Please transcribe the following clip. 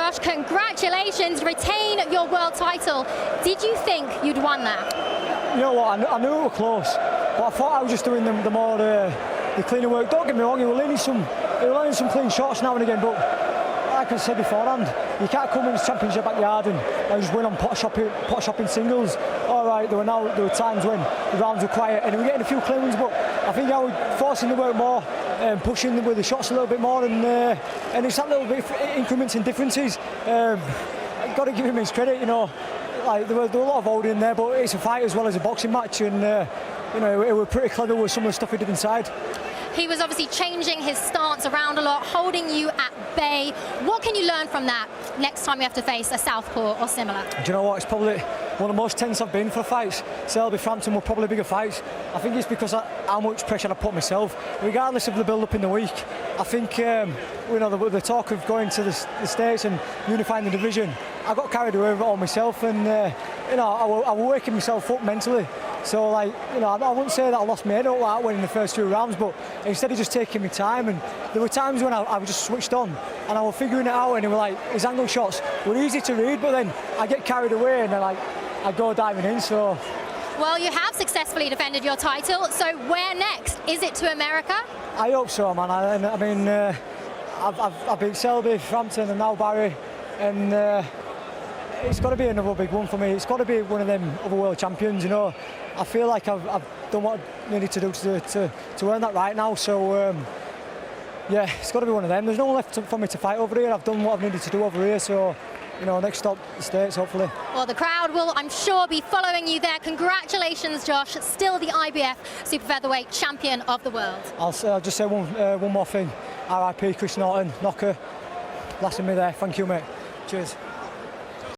Josh, congratulations, retain your world title. Did you think you'd won that? You know what, I knew we were close, but I thought I was just doing the cleaner work. Don't get me wrong, he was landing some clean shots now and again, but like I said beforehand, you can't come in the championship backyard and just win on pot shopping singles. All right, there were times when the rounds were quiet and we were getting a few clean ones, but I think I was forcing the work more, pushing with the shots a little bit more, and it's that little bit of increments and differences. I've got to give him his credit, you know. Like there were a lot of holding in there, but it's a fight as well as a boxing match, and you know, it was pretty clever with some of the stuff he did inside. He was obviously changing his stance around a lot, holding you at bay. What can you learn from that next time you have to face a southpaw or similar? Do you know what? It's probably one of the most tense I've been for fights. Selby, Frampton were probably bigger fights. I think it's because of how much pressure I put myself, regardless of the build-up in the week. I think you know, the talk of going to the States and unifying the division, I got carried away with it all myself, and you know, I was working myself up mentally. So, like, you know, I wouldn't say that I lost my head out like winning the first 2 rounds, but instead of just taking my time, and there were times when I was just switched on and I was figuring it out, and it was like his angle shots were easy to read, but then I get carried away and then I go diving in. So, well, you have successfully defended your title. So where next? Is it to America? I hope so, man. I mean, I've beat Selby, Frampton, and now Barry, and it's got to be another big one for me. It's got to be one of them other world champions, you know. I feel like I've done what I needed to do to earn that right now. So, yeah, it's got to be one of them. There's no one left for me to fight over here. I've done what I've needed to do over here. So, you know, next stop, the States, hopefully. Well, the crowd will, I'm sure, be following you there. Congratulations, Josh. Still the IBF Super Featherweight Champion of the world. I'll just say one more thing. RIP Chris Norton, knocker. Blasting me there. Thank you, mate. Cheers.